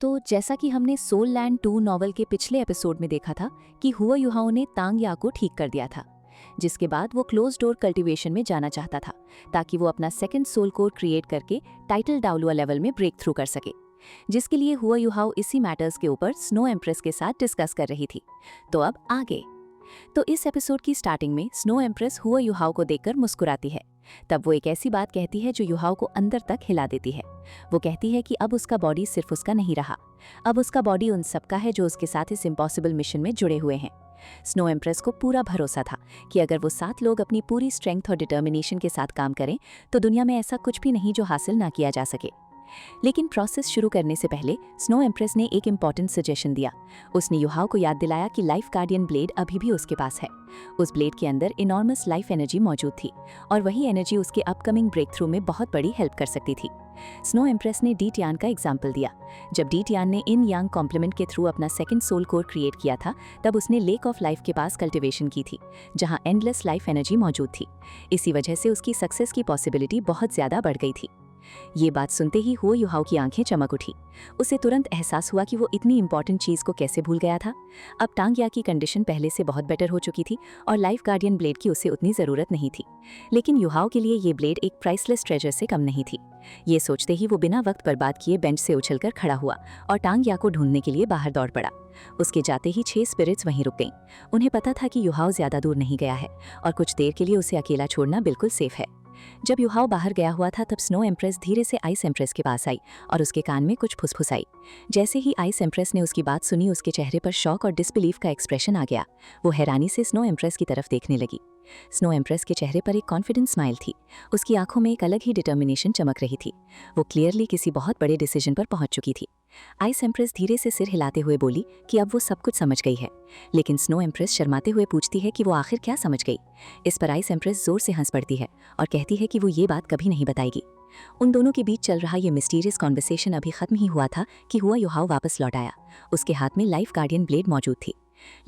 तो जैसा कि हमने सोल लैंड 2 नॉवल के पिछले एपिसोड में देखा था कि हुआ युहाओं ने तांग या को ठीक कर दिया था, जिसके बाद वो क्लोज डोर कल्टीवेशन में जाना चाहता था ताकि वो अपना सेकंड सोल कोर क्रिएट करके टाइटल डाउलुआ लेवल में ब्रेक थ्रू कर सके, जिसके लिए हुआ युहाओ इसी मैटर्स के ऊपर स्नो एम्प्रेस के साथ डिस्कस कर रही थी। तो अब आगे। तो इस एपिसोड की स्टार्टिंग में स्नो एम्प्रेस हुआ युहाओ को देखकर मुस्कुराती है। तब वो एक ऐसी बात कहती है जो युहाओ को अंदर तक हिला देती है। वो कहती है कि अब उसका बॉडी सिर्फ उसका नहीं रहा, अब उसका बॉडी उन सबका है जो उसके साथ इस इम्पॉसिबल मिशन में जुड़े हुए हैं। स्नो एम्प्रेस को पूरा भरोसा था कि अगर वो 7 लोग अपनी पूरी स्ट्रेंथ और डिटर्मिनेशन के साथ काम करें तो दुनिया में ऐसा कुछ भी नहीं जो हासिल ना किया जा सके। लेकिन प्रोसेस शुरू करने से पहले स्नो एम्प्रेस ने एक इम्पॉर्टेंट सजेशन दिया। उसने युहाओ को याद दिलाया कि लाइफ गार्डियन ब्लेड अभी भी उसके पास है। उस ब्लेड के अंदर इनॉर्मस लाइफ एनर्जी मौजूद थी और वही एनर्जी उसके अपकमिंग ब्रेक थ्रू में बहुत बड़ी हेल्प कर सकती थी। स्नो एम्प्रेस ने डी टियान का एग्जाम्पल दिया। जब डी टियान ने इन यांग कॉम्प्लीमेंट के थ्रू अपना सेकंड सोल कोर क्रिएट किया था, तब उसने लेक ऑफ लाइफ के पास कल्टिवेशन की थी, जहां एंडलेस लाइफ एनर्जी मौजूद थी। इसी वजह से उसकी सक्सेस की पॉसिबिलिटी बहुत ज्यादा बढ़ गई थी। ये बात सुनते ही हुआ युहाओ की आंखें चमक उठी। उसे तुरंत एहसास हुआ कि वो इतनी इंपॉर्टेंट चीज को कैसे भूल गया था। अब टांग या की कंडीशन पहले से बहुत बेटर हो चुकी थी और लाइफ गार्डियन ब्लेड की उसे उतनी जरूरत नहीं थी। लेकिन युहाओ के लिए ये ब्लेड एक प्राइसलेस ट्रेजर से कम नहीं थी। ये सोचते ही वो बिना वक्त बर्बाद किए बेंच से उछलकर खड़ा हुआ और टांग या को ढूंढने के लिए बाहर दौड़ पड़ा। उसके जाते ही 6 स्पिरिट्स वहीं रुक गईं। उन्हें पता था कि युहाओ ज्यादा दूर नहीं गया है और कुछ देर के लिए उसे अकेला छोड़ना बिल्कुल सेफ है। जब युहाओ बाहर गया हुआ था, तब स्नो एम्प्रेस धीरे से आइस एम्प्रेस के पास आई और उसके कान में कुछ फुसफुसाई। जैसे ही आइस एम्प्रेस ने उसकी बात सुनी, उसके चेहरे पर शॉक और डिसबिलीफ का एक्सप्रेशन आ गया। वो हैरानी से स्नो एम्प्रेस की तरफ देखने लगी। स्नो एम्प्रेस के चेहरे पर एक कॉन्फिडेंट स्माइल थी। उसकी आंखों में एक अलग ही डिटर्मिनेशन चमक रही थी। वो क्लियरली किसी बहुत बड़े डिसीजन पर पहुंच चुकी थी। आइस एम्प्रेस धीरे से सिर हिलाते हुए बोली कि अब वो सब कुछ समझ गई है। लेकिन स्नो एम्प्रेस शर्माते हुए पूछती है कि वो आखिर क्या समझ गई। इस पर आइस एम्प्रेस जोर से हंस पड़ती है और कहती है कि वो ये बात कभी नहीं बताएगी। उन दोनों के बीच चल रहा ये मिस्टीरियस कॉन्वर्सेशन अभी खत्म ही हुआ था कि हुआ युहाओ वापस लौट आया। उसके हाथ में लाइफ गार्डियन ब्लेड मौजूद थी,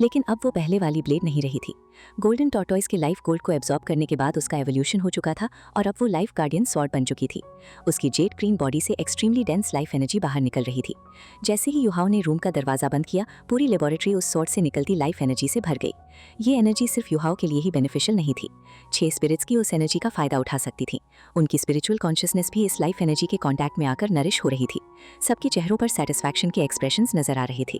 लेकिन अब वो पहले वाली ब्लेड नहीं रही थी। गोल्डन टॉर्टॉइस के लाइफ गोल्ड को एब्जॉर्ब करने के बाद उसका एवोल्यूशन हो चुका था और अब वो लाइफ गार्डियन स्वॉर्ड बन चुकी थी। उसकी जेड ग्रीन बॉडी से एक्सट्रीमली डेंस लाइफ एनर्जी बाहर निकल रही थी। जैसे ही युहाओ ने रूम का दरवाजा बंद किया, पूरी लेबोरेटरी उस स्वॉर्ड से निकलती लाइफ एनर्जी से भर गई। ये एनर्जी सिर्फ युहाओ के लिए ही बेनिफिशियल नहीं थी। 6 स्पिरिट्स की उस एनर्जी का फायदा उठा सकती थी। उनकी स्पिरिचुअल कॉन्शियसनेस भी इस लाइफ एनर्जी के कॉन्टैक्ट में आकर नरिश हो रही थी। सबके चेहरों पर सेटिस्फैक्शन के एक्सप्रेशंस नजर आ रहे थे।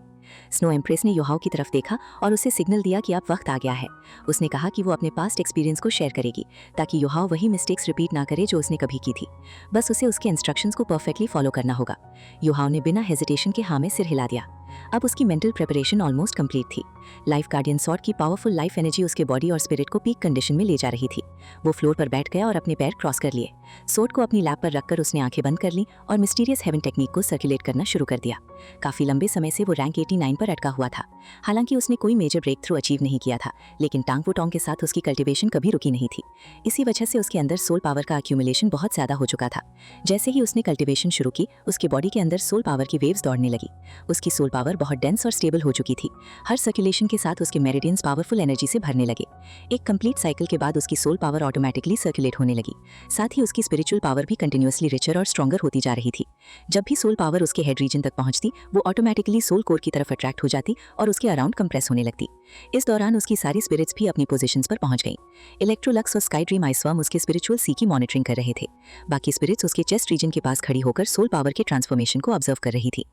स्नो एम्प्रेस ने युहाओ की तरफ देखा और उसे सिग्नल दिया कि अब वक्त आ गया है। उसने कहा कि वो अपने पास्ट एक्सपीरियंस को शेयर करेगी ताकि युहाओ वही मिस्टेक्स रिपीट ना करे जो उसने कभी की थी। बस उसे उसके इंस्ट्रक्शंस को परफेक्टली फॉलो करना होगा। युहाओ ने बिना हेजिटेशन के हाँ में सिर हिला दिया। अब उसकी मेंटल प्रिपरेशन ऑलमोस्ट कंप्लीट थी। लाइफ गार्डियन स्वॉर्ड की पावरफुल लाइफ एनर्जी उसके बॉडी और स्पिरिट को पीक कंडीशन में ले जा रही थी। वो फ्लोर पर बैठ गया और अपने पैर क्रॉस कर लिए। सोर्ड को अपनी लैप पर रखकर उसने आंखें बंद कर ली और मिस्टीरियस हेवन टेक्निक को सर्कुलेट करना शुरू कर दिया। काफी लंबे समय से वो रैंक 89 पर अटका हुआ था। हालांकि उसने कोई मेजर ब्रेक थ्रू अचीव नहीं किया था, लेकिन टांग वो टोंग के साथ उसकी कल्टिवेशन कभी रुकी नहीं थी। इसी वजह से उसके अंदर सोल पावर का अक्यूमुलेशन बहुत ज्यादा हो चुका था। जैसे ही उसने कल्टिवेशन शुरू की, उसके बॉडी के अंदर सोल पावर की वेव्स दौड़ने लगी। उसकी सोल पावर बहुत डेंस और स्टेबल हो चुकी थी। हर सर्कुलेशन के साथ उसके मेरिडियंस पावरफुल एनर्जी से भरने लगे। एक कंप्लीट साइकिल के बाद उसकी सोल पावर ऑटोमेटिकली सर्कुलेट होने लगी। साथ ही उसकी स्पिरिचुअल पावर भी कंटिन्यूअसली रिचर और स्ट्रॉन्गर होती जा रही थी। जब भी सोल पावर उसके हेड रीजन तक पहुंचती, वो ऑटोमेटिकली सोल कोर की तरफ अट्रैक्ट हो जाती और उसके अराउंड कंप्रेस होने लगती। इस दौरान उसकी सारी स्पिरिट्स भी अपनी पोजीशंस पर पहुंच गईं। इलेक्ट्रोलक्स और स्काई ड्रीम आइसवर्म उसके स्पिरिचुअल सी की मॉनिटरिंग कर रहे थे। बाकी स्पिरिट्स उसके चेस्ट रीजन के पास खड़ी होकर सोल पावर के ट्रांसफॉर्मेशन को ऑब्जर्व कर रही थी।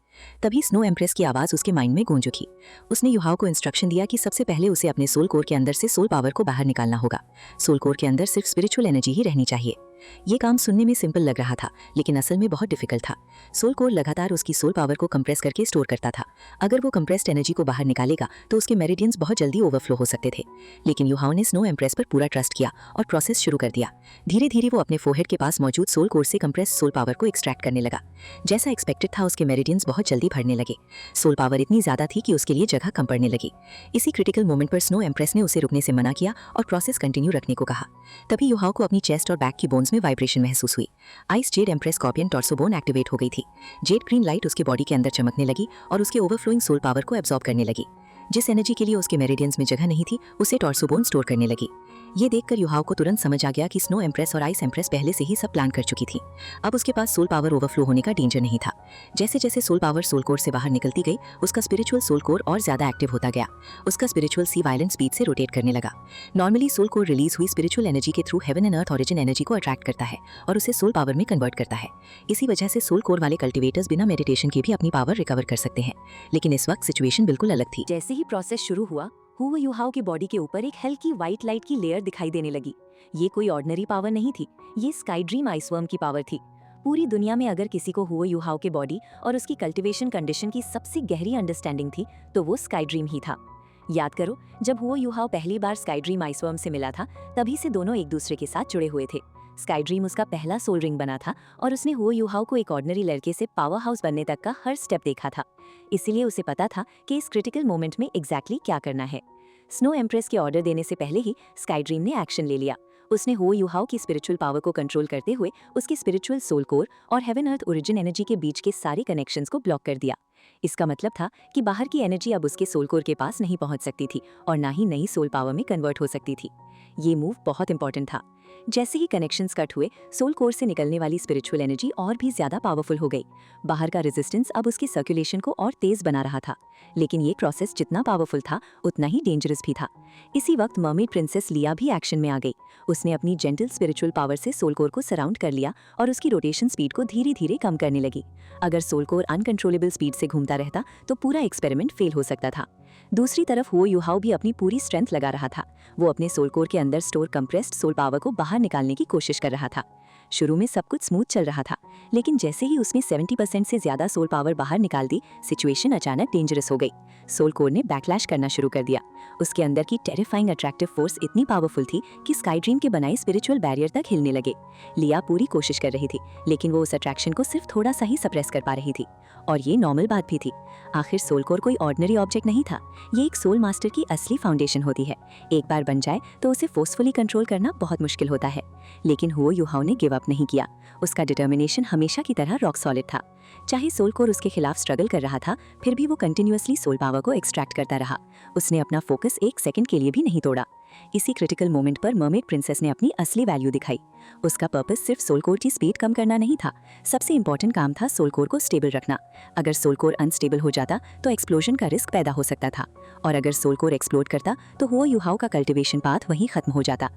तभी स्नो एम्प्रेस की आवाज उसके माइंड में गूंज उठी। उसने युहाओ को इंस्ट्रक्शन दिया कि सबसे पहले उसे अपने सोल कोर के अंदर से सोल पावर को बाहर निकालना होगा। सोल कोर के अंदर सिर्फ स्पिरिचुअल एनर्जी ही रहनी चाहिए। ये काम सुनने में सिंपल लग रहा था, लेकिन असल में बहुत डिफिकल्ट था। सोल कोर लगातार उसकी सोल पावर को कंप्रेस करके स्टोर करता था। अगर वो कंप्रेस्ड एनर्जी को बाहर निकालेगा तो उसके मेरिडियंस बहुत जल्दी ओवरफ्लो हो सकते थे। लेकिन युहाओ ने स्नो एम्प्रेस पर पूरा ट्रस्ट किया और प्रोसेस शुरू कर दिया। धीरे धीरे वो अपने फोरहेड के पास मौजूद सोल कोर से कंप्रेस्ड सोल पावर को एक्सट्रैक्ट करने लगा। जैसा एक्सपेक्टेड था, उसके मेरिडियंस बहुत जल्दी भरने लगे। सोल पावर इतनी ज्यादा थी कि उसके लिए जगह कम पड़ने लगी। इसी क्रिटिकल मोमेंट पर स्नो एम्प्रेस ने उसे रुकने से मना किया और प्रोसेस कंटिन्यू रखने को कहा। तभी युहाओ को अपनी चेस्ट और बैक की बोन्स में वाइब्रेशन महसूस हुई। Ice jade empress scorpion torso bone activate हो गई थी। जेड ग्रीन लाइट उसके बॉडी के अंदर चमकने लगी और उसके ओवरफ्लोइंग सोल पावर को एब्जॉर्ब करने लगी। जिस एनर्जी के लिए उसके मेरिडियंस में जगह नहीं थी, उसे टॉर्सो बोन स्टोर करने लगी। ये देखकर युहाओ को तुरंत समझ आ गया कि स्नो एम्प्रेस और आइस एम्प्रेस पहले से ही सब प्लान कर चुकी थी। अब उसके पास सोल पावर ओवरफ्लो होने का डेंजर नहीं था। जैसे जैसे सोल पावर सोल कोर से बाहर निकलती गई, उसका स्पिरिचुअल सोल कोर और ज्यादा एक्टिव होता गया। उसका स्पिरिचुअल सी वायलेंट स्पीड से रोटेट करने लगा। नॉर्मली सोल कोर रिलीज हुई स्पिरिचुअल एनर्जी के through heaven and earth origin energy को अट्रैक्ट करता है और उसे सोल पावर में कन्वर्ट करता है। इसी वजह से सोल कोर वाले कल्टिवेटर्स बिना मेडिटेशन के भी अपनी पावर रिकवर कर सकते हैं। लेकिन इस वक्त सिचुएशन बिल्कुल अलग थी। जैसे ही प्रोसेस शुरू हुआ, हुआ युहाओ की बॉडी के ऊपर एक हल्की व्हाइट लाइट की लेयर दिखाई देने लगी। ये कोई ऑर्डिनरी पावर नहीं थी, ये स्काई ड्रीम आइसवर्म की पावर थी। पूरी दुनिया में अगर किसी को हुआ युहाओ के बॉडी और उसकी कल्टीवेशन कंडीशन की सबसे गहरी अंडरस्टैंडिंग थी तो वो स्काई ड्रीम ही था। याद करो, जब हुआ युहाओ पहली बार स्काई ड्रीम आइसवर्म से मिला था, तभी से दोनों एक दूसरे के साथ जुड़े हुए थे। स्काई ड्रीम उसका पहला सोल रिंग बना था और उसने हुआ युहाओ को एक ऑर्डिनरी लड़के से पावर हाउस बनने तक का हर स्टेप देखा था। इसीलिए उसे पता था कि इस क्रिटिकल मोमेंट में एग्जैक्टली क्या करना है। स्नो एम्प्रेस के ऑर्डर देने से पहले ही स्काई ड्रीम ने एक्शन ले लिया। उसने हुआ युहाओ की स्पिरिचुअल पावर को कंट्रोल करते हुए उसके स्पिरिचुअल सोल कोर और हेवन अर्थ ओरिजिन एनर्जी के बीच के सारे कनेक्शंस को ब्लॉक कर दिया। इसका मतलब था कि बाहर की एनर्जी अब उसके सोल कोर के पास नहीं पहुंच सकती थी और ना ही नई सोल पावर में कन्वर्ट हो सकती थी। ये मूव बहुत इंपॉर्टेंट था। जैसे ही कनेक्शंस कट हुए, सोल कोर से निकलने वाली स्पिरिचुअल एनर्जी और भी ज्यादा पावरफुल हो गई। बाहर का रेजिस्टेंस अब उसके सर्कुलेशन को और तेज बना रहा था। लेकिन ये प्रोसेस जितना पावरफुल था उतना ही डेंजरस भी था। इसी वक्त मर्मेड प्रिंसेस लिया भी एक्शन में आ गई। उसने अपनी जेंटल स्पिरिचुअल पावर से सोल कोर को सराउंड कर लिया और उसकी रोटेशन स्पीड को धीरे धीरे कम करने लगी। अगर सोल कोर अनकंट्रोलेबल स्पीड से घूमता रहता तो पूरा एक्सपेरिमेंट फेल हो सकता था। दूसरी तरफ हुआ युहाओ भी अपनी पूरी स्ट्रेंथ लगा रहा था। वो अपने सोल कोर के अंदर स्टोर कंप्रेस्ड सोल पावर को बाहर निकालने की कोशिश कर रहा था। शुरू में सब कुछ स्मूथ चल रहा था, लेकिन जैसे ही उसने 70% से ज्यादा सोल पावर बाहर निकाल दी, सिचुएशन अचानक डेंजरस हो गई। सोल कोर ने बैकलैश करना शुरू कर दिया। उसके अंदर की टेरिफाइंग अट्रैक्टिव फोर्स इतनी पावरफुल थी कि स्काई ड्रीम के बनाए स्पिरिचुअल बैरियर तक हिलने लगे। लिया पूरी कोशिश कर रही थी, लेकिन वो उस अट्रैक्शन को सिर्फ थोड़ा सा ही सप्रेस कर पा रही थी। और ये नॉर्मल बात भी थी। आखिर सोल कोर कोई ऑर्डिनरी ऑब्जेक्ट नहीं था, ये एक सोल मास्टर की असली फाउंडेशन होती है। एक बार बन जाए तो उसे फोर्सफुली कंट्रोल करना बहुत मुश्किल होता है। लेकिन हुआ युहाओ ने गिव अप नहीं किया। उसका डिटर्मिनेशन हमेशा की तरह रॉक सॉलिड था। चाहे सोल कोर उसके खिलाफ स्ट्रगल कर रहा था, फिर भी वो कंटिन्यूअसली सोल पावर को एक्सट्रैक्ट करता रहा। उसने अपना फोकस एक सेकंड के लिए भी नहीं तोड़ा। इसी क्रिटिकल मोमेंट पर मर्मेड प्रिंसेस ने अपनी असली वैल्यू दिखाई। उसका पर्पस सिर्फ सोल कोर की स्पीड कम करना नहीं था, सबसे इंपॉर्टेंट काम था सोल कोर को स्टेबल रखना। अगर सोल कोर अनस्टेबल हो जाता तो एक्सप्लोजन का रिस्क पैदा हो सकता था, और अगर सोल कोर एक्सप्लोड करता तो हुआ युहाओ का कल्टिवेशन पाथ वहीं खत्म हो जाता।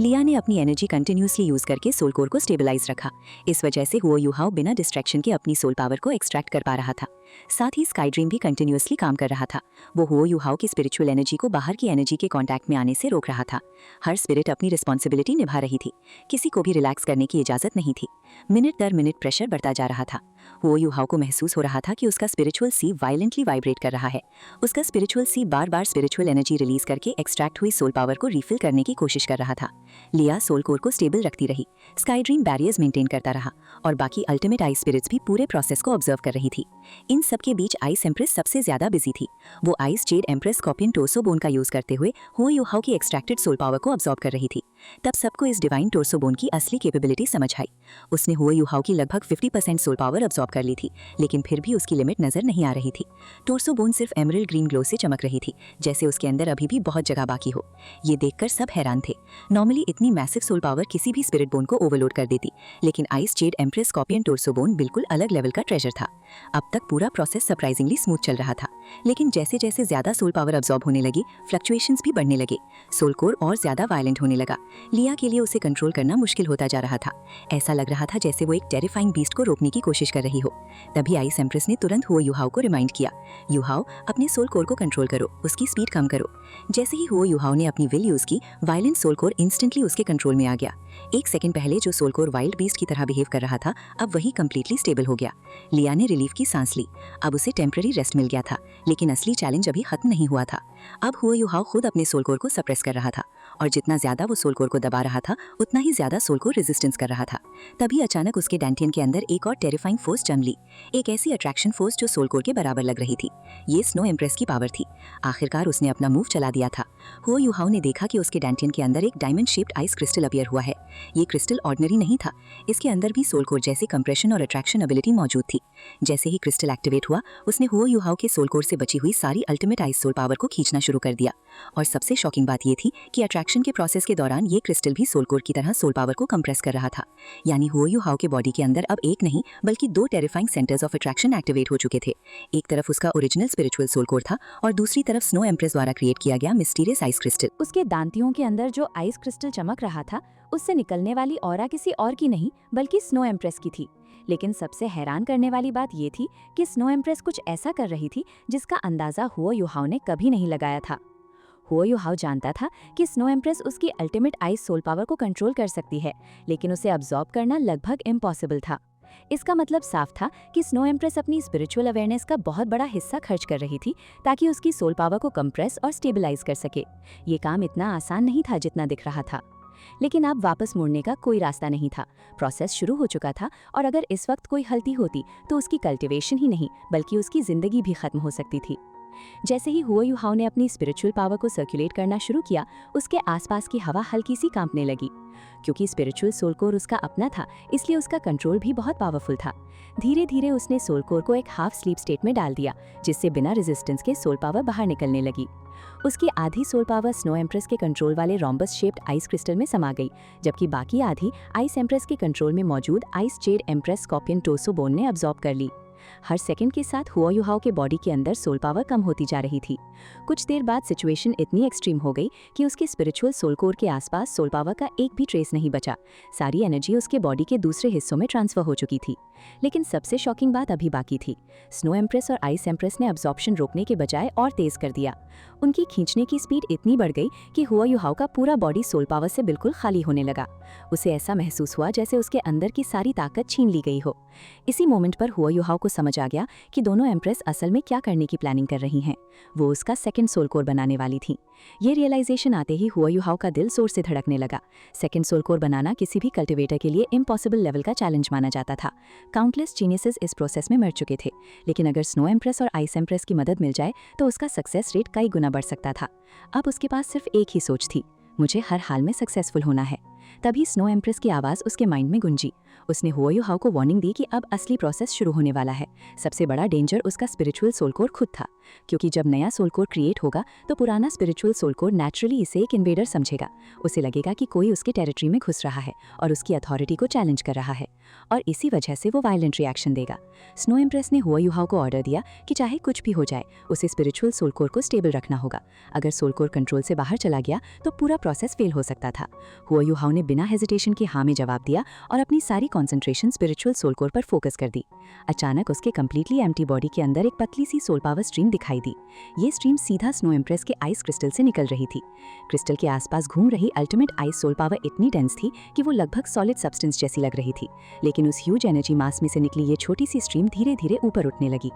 लिया ने अपनी एनर्जी कंटिन्यूअसली यूज करके सोल कोर को स्टेबलाइज रखा। इस वजह से हुआ युहाओ बिना डिस्ट्रैक्शन के अपनी सोल पावर को एक्सट्रैक्ट कर पा रहा था। साथ ही स्काई ड्रीम भी कंटिन्यूअसली काम कर रहा था। वो हुआ युहाओ की स्पिरिचुअल एनर्जी को बाहर की एनर्जी के कांटेक्ट में आने से रोक रहा था। हर स्पिरिट अपनी रिस्पॉन्सिबिलिटी निभा रही थी, किसी को भी रिलैक्स करने की इजाजत नहीं थी। मिनट दर मिनट प्रेशर बढ़ता जा रहा था। वो युहाओ को महसूस हो रहा था कि उसका स्पिरिचुअल सी वायलेंटली वाइब्रेट कर रहा है। उसका स्पिरिचुअल सी बार बार स्पिरिचुअल एनर्जी रिलीज करके एक्सट्रैक्ट हुई सोल पावर को रिफिल करने की कोशिश कर रहा था। लिया सोल कोर को स्टेबल रखती रही, स्काई ड्रीम बैरियर्स मेंटेन करता रहा, और बाकी अल्टीमेट आइस स्पिरिट्स भी पूरे प्रोसेस को ऑब्जर्व कर रही थी। इन सब के बीच आइस एम्प्रेस सबसे ज्यादा बिजी थी। वो ice jade empress scorpion torso bone का यूज करते हुए हुआ युहाओ की एक्सट्रैक्टेड सोल पावर को ऑब्जर्व कर रही थी। तब सबको इस डिवाइन टोर्सो बोन की असली कैपेबिलिटी समझ आई। उसने हुआ युहाओ की लगभग 50% सोल पावर ऑब्जॉर्ब कर ली थी, लेकिन फिर भी उसकी लिमिट नजर नहीं आ रही थी। टोर्सो बोन सिर्फ एमरल्ड ग्रीन ग्लो से चमक रही थी, जैसे उसके अंदर अभी भी बहुत जगह बाकी हो। ये देखकर सब हैरान थे। नॉर्मली इतनी मैसिव सोल पावर किसी भी स्पिरिट बोन को ओवरलोड कर देती, लेकिन ice jade empress scorpion torso bone बिल्कुल अलग लेवल का ट्रेजर था। अब तक पूरा प्रोसेस सरप्राइजिंगली स्मूथ चल रहा था, लेकिन जैसे जैसे ज्यादा सोल पावर अब्सॉर्ब होने लगी, फ्लक्चुएशंस भी बढ़ने लगे। सोल कोर और ज्यादा वायलेंट होने लगा। लिया के लिए उसे कंट्रोल करना मुश्किल होता जा रहा था। ऐसा लग रहा था जैसे वो एक टेरिफाइंग बीस्ट को रोकने की कोशिश कर रही हो। तभी आइस एम्प्रेस ने तुरंत हुआ युहाओ को रिमाइंड किया, युहाओ अपने सोल कोर को कंट्रोल करो, उसकी स्पीड कम करो। जैसे ही हुआ युहाओ ने अपनी विल यूज की, वायलेंट सोल कोर इंस्टेंटली उसके कंट्रोल में आ गया। एक सेकंड पहले जो सोल कोर वाइल्ड बीस्ट की तरह बिहेव कर रहा था, अब वही कंप्लीटली स्टेबल हो गया। लिया ने रिलीफ की सांस ली। अब उसे टेम्पररी रेस्ट मिल गया था, लेकिन असली चैलेंज अभी खत्म नहीं हुआ था। अब हुआ युहाओ खुद अपने सोल कोर को सप्रेस कर रहा था, और जितना ज्यादा वो सोल कोर को दबा रहा था, उतना ही ज्यादा सोल कोर रेजिस्टेंस कर रहा था। तभी अचानक उसके डैंटियन के अंदर एक और टेरिफाइंग फोर्स जम ली, एक ऐसी अट्रैक्शन फोर्स जो सोल कोर के बराबर लग रही थी। ये स्नो एम्प्रेस की पावर थी। आखिरकार उसने अपना मूव चला दिया था। हुआ युहाओ ने देखा कि उसके डैंटियन के अंदर एक diamond shaped ice crystal appear हुआ है। ये क्रिस्टल ऑर्डिनरी नहीं था, इसके अंदर भी सोल कोर जैसी कंप्रेशन और अट्रैक्शन एबिलिटी मौजूद थी। जैसे ही क्रिस्टल एक्टिवेट हुआ, उसने हुआ युहाओ के सोल कोर से बची हुई सारी अल्टीमेट आइस सोल पावर को खींचना शुरू कर दिया। और सबसे शॉकिंग बात ये थी कि अट्रैक्शन अट्रैक्शन के प्रोसेस के दौरान ये क्रिस्टल भी सोल कोर की तरह सोल पावर को कंप्रेस कर रहा था। यानी हुओ यू हाओ के बॉडी के अंदर अब एक नहीं बल्कि 2 terrifying centres of attraction activate हो चुके थे। एक तरफ उसका ओरिजिनल स्पिरिचुअल सोल कोर था और दूसरी तरफ स्नो एम्प्रेस द्वारा क्रिएट किया गया मिस्टीरियस आइस क्रिस्टल। उसके दांतियों के अंदर जो आइस क्रिस्टल चमक रहा था, उससे निकलने वाली ऑरा किसी और की नहीं बल्कि स्नो एम्प्रेस की थी। लेकिन सबसे हैरान करने वाली बात ये थी कि स्नो एम्प्रेस कुछ ऐसा कर रही थी जिसका अंदाजा हुओ यू हाओ ने कभी नहीं लगाया था। हुओ यू हाओ जानता था कि स्नो एम्प्रेस उसकी अल्टीमेट आइस सोल पावर को कंट्रोल कर सकती है, लेकिन उसे अब्सॉर्ब करना लगभग इम्पॉसिबल था। इसका मतलब साफ था कि स्नो एम्प्रेस अपनी स्पिरिचुअल अवेयरनेस का बहुत बड़ा हिस्सा खर्च कर रही थी ताकि उसकी सोल पावर को कंप्रेस और स्टेबलाइज कर सके। ये काम इतना आसान नहीं था जितना दिख रहा था। लेकिन अब वापस मुड़ने का कोई रास्ता नहीं था। प्रोसेस शुरू हो चुका था और अगर इस वक्त कोई गलती होती तो उसकी कल्टीवेशन ही नहीं बल्कि उसकी जिंदगी भी खत्म हो सकती थी। जैसे ही हुओ यू हाओ ने अपनी स्पिरिचुअल पावर को सर्कुलेट करना शुरू किया, उसके आसपास की हवा हल्की सी कांपने लगी। क्योंकि स्पिरिचुअल सोल कोर उसका अपना था, इसलिए उसका कंट्रोल भी बहुत पावरफुल था। धीरे धीरे उसने सोल कोर को एक हाफ स्लीप स्टेट में डाल दिया, जिससे बिना रेजिस्टेंस के सोल पावर बाहर निकलने लगी। उसकी आधी सोल पावर स्नो एम्प्रेस के कंट्रोल वाले रोम्बस शेप्ड आइस क्रिस्टल में समा गई, जबकि बाकी आधी आइस एम्प्रेस के कंट्रोल में मौजूद ice jade empress scorpion torso bone ने अब्सॉर्ब कर ली। हर सेकंड के साथ हुओ यू हाओ के बॉडी के अंदर सोल पावर कम होती जा रही थी। कुछ देर बाद सिचुएशन इतनी एक्सट्रीम हो गई कि उसके स्पिरिचुअल सोल कोर के आसपास सोल पावर का एक भी ट्रेस नहीं बचा। सारी एनर्जी उसके बॉडी के दूसरे हिस्सों में ट्रांसफर हो चुकी थी। लेकिन सबसे शॉकिंग बात अभी बाकी थी। स्नो एम्प्रेस और आइस एम्प्रेस ने अब्सॉर्प्शन रोकने के बजाय और तेज कर दिया। उनकी खींचने की स्पीड इतनी बढ़ गई कि हुओ यू हाओ का पूरा बॉडी सोल पावर से बिल्कुल खाली होने लगा। उसे ऐसा महसूस हुआ जैसे उसके अंदर की सारी ताकत छीन ली गई हो। इसी मोमेंट पर हुओ यू हाओ को समझ आ गया कि दोनों एम्प्रेस असल में क्या करने की प्लानिंग कर रही हैं। वो उसका सेकंड सोल कोर बनाने वाली थी। ये रियलाइजेशन आते ही हुओ यू हाओ का दिल जोर से धड़कने लगा। सेकंड सोल कोर बनाना किसी भी कल्टिवेटर के लिए इम्पॉसिबल लेवल का चैलेंज माना जाता था। काउंटलेस जीनियसेस इस प्रोसेस में मर चुके थे, लेकिन अगर स्नो एम्प्रेस और आइस एम्प्रेस की मदद मिल जाए तो उसका सक्सेस रेट कई गुना बढ़ सकता था। अब उसके पास सिर्फ एक ही सोच थी, मुझे हर हाल में सक्सेसफुल होना है। तभी स्नो एम्प्रेस की आवाज़ उसके माइंड में गूंजी। उसने हुओ यू हाओ को वार्निंग दी कि अब असली प्रोसेस शुरू होने वाला है। सबसे बड़ा डेंजर उसका स्पिरिचुअल सोल कोर खुद था, क्योंकि जब नया सोल कोर क्रिएट होगा तो पुराना स्पिरिचुअल सोल कोर नेचुरली इसे एक इन्वेडर समझेगा। उसे लगेगा कि कोई उसके टेरिटरी में घुस रहा है और उसकी अथॉरिटी को चैलेंज कर रहा है, और इसी वजह से वो वायलेंट रिएक्शन देगा। स्नो एम्प्रेस ने हुओ यू हाओ को ऑर्डर दिया कि चाहे कुछ भी हो जाए, उसे स्पिरिचुअल सोल कोर को स्टेबल रखना होगा। अगर सोल कोर कंट्रोल से बाहर चला गया तो पूरा प्रोसेस फेल हो सकता था। हुओ यू हाओ ने बिना हेजिटेशन के हाँ में जवाब दिया और अपनी सारी कॉन्सेंट्रेशन स्पिरिचुअल सोल कोर पर फोकस कर दी। अचानक उसके कंप्लीटली एम्प्टी बॉडी के अंदर एक पतली सी सोल पावर स्ट्रीम दिखाई दी। ये स्ट्रीम सीधा स्नो एम्प्रेस के आइस क्रिस्टल से निकल रही थी। क्रिस्टल के आसपास घूम रही अल्टीमेट आइस सोल पावर इतनी डेंस थी कि वो लगभग सॉलिड सब्सटेंस जैसी लग रही थी। लेकिन उस ह्यूज एनर्जी मास में से निकली ये छोटी सी स्ट्रीम धीरे धीरे ऊपर उठने लगी।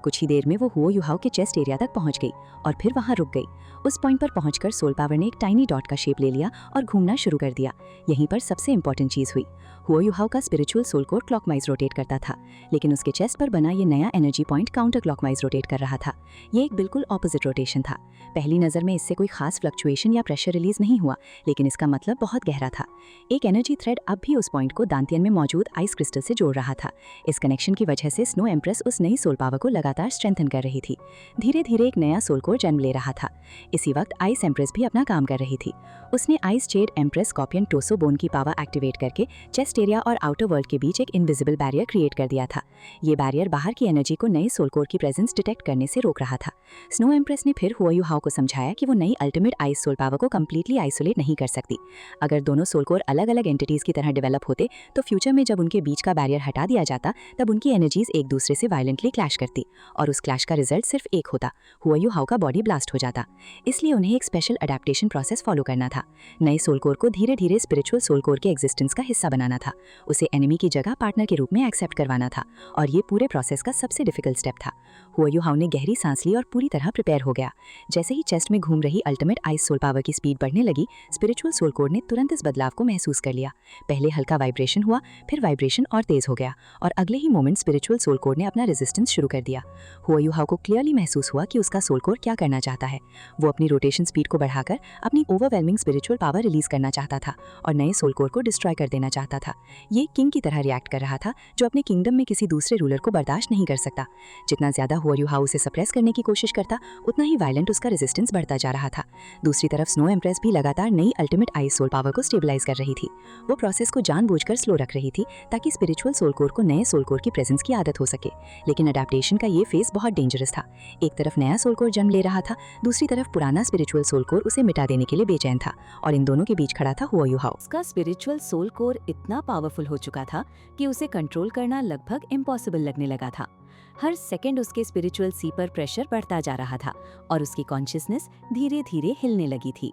कुछ ही देर में वो हुओ यू हाओ के चेस्ट एरिया तक पहुंच गई और फिर वहां रुक गई। उस पॉइंट पर पहुंचकर सोल पावर ने एक टाइनी डॉट का शेप ले लिया और घूमना शुरू कर दिया। यहीं पर सबसे इंपॉर्टेंट चीज हुई। हुओ यू हाओ का spiritual soul core clockwise rotate करता था, लेकिन उसके चेस्ट पर बना ये नया energy point counter clockwise rotate कर रहा था। ये एक बिल्कुल ऑपोजिट रोटेशन था। पहली नज़र में इससे कोई खास फ्लक्चुएशन या प्रेशर रिलीज नहीं हुआ, लेकिन इसका मतलब बहुत गहरा था। एक एनर्जी थ्रेड अब भी उस पॉइंट को दांतियन में मौजूद आइस क्रिस्टल से जोड़ रहा था। इस कनेक्शन की वजह से स्नो एम्प्रेस उस नई सोल पावर को लगातार स्ट्रेंथन कर रही थी। धीरे धीरे एक नया सोल कोर जन्म ले रहा था। इसी वक्त आइस एम्प्रेस भी अपना काम कर रही थी। उसने ice jade empress scorpion torso bone की पावर एक्टिवेट करके चेस्ट एरिया और आउटर वर्ल्ड के बीच एक इनविजिबल बैरियर क्रिएट कर दिया था। ये बैरियर बाहर की एनर्जी को नए सोल कोर की प्रेजेंस डिटेक्ट करने से रोक रहा था। स्नो एम्प्रेस ने फिर हुओ यू हाओ को समझाया कि वो नई अल्टीमेट आइस सोल पावर को कंप्लीटली आइसोलेट नहीं कर सकती। अगर दोनों सोल कोर अलग अलग एंटिटीज की तरह डेवलप होते तो फ्यूचर में जब उनके बीच का बैरियर हटा दिया जाता तब उनकी एनर्जीज एक दूसरे से वायलेंटली क्लैश करती, और उस क्लैश का रिजल्ट सिर्फ एक होता, हुओ यू हाओ का बॉडी ब्लास्ट हो जाता। इसलिए उन्हें एक स्पेशल अडेप्टेशन प्रोसेस फॉलो करना था। नए सोल कोर को धीरे धीरे स्पिरिचुअल सोल कोर के एग्जिस्टेंस का हिस्सा बनाना था, उसे एनिमी की जगह पार्टनर के रूप में एक्सेप्ट करवाना था, और ये पूरे प्रोसेस का सबसे डिफिकल्ट स्टेप था। हुओ यू हाओ ने गहरी सांस ली और पूरी तरह प्रिपेयर हो गया। जैसे ही चेस्ट में घूम रही अल्टीमेट आइस सोल पावर की स्पीड बढ़ने लगी, स्पिरिचुअल सोल कोर ने तुरंत इस बदलाव को महसूस कर लिया। पहले हल्का वाइब्रेशन हुआ, फिर वाइब्रेशन और तेज हो गया, और अगले ही मोमेंट स्पिरिचुअल सोल कोर ने अपना रेजिस्टेंस शुरू कर दिया। हुओ यू हाओ को क्लियरली महसूस हुआ कि उसका सोल कोर क्या करना चाहता है। वो अपनी रोटेशन स्पीड को बढ़ाकर अपनी ओवरवेलमिंग स्पिरिचुअल पावर रिलीज करना चाहता था, और नए सोल कोर को डिस्ट्रॉय कर देना चाहता था। ये किंग की तरह रिएक्ट कर रहा था जो अपने किंगडम में किसी दूसरे रूलर को बर्दाश्त नहीं कर सकता। जितना ज्यादा हुआ यू हाउ उसे सप्रेस करने की कोशिश करता, उतना ही वायलेंट उसका रेजिस्टेंस बढ़ता जा रहा था। दूसरी तरफ स्नो एम्प्रेस भी लगातार नई अल्टीमेट आइस सोल पावर को स्टेबलाइज कर रही थी। वो प्रोसेस को जानबूझकर स्लो रख रही थी ताकि स्पिरिचुअल सोल कोर को नए सोल कोर की प्रेजेंस की आदत हो सके। लेकिन अडेप्टेशन का ये फेज बहुत डेंजरस था। एक तरफ नया सोल कोर जन्म ले रहा था, दूसरी तरफ पुराना स्पिरिचुअल सोल कोर उसे मिटा देने के लिए बेचैन था, और इन दोनों के बीच खड़ा था हुआ यू हाउ। उसका स्पिरिचुअल सोल कोर इतना पावरफुल हो चुका था कि उसे कंट्रोल करना लगभग इम्पॉसिबल लगने लगा था। हर सेकंड उसके स्पिरिचुअल सी पर प्रेशर बढ़ता जा रहा था और उसकी कॉन्शियसनेस धीरे धीरे हिलने लगी थी।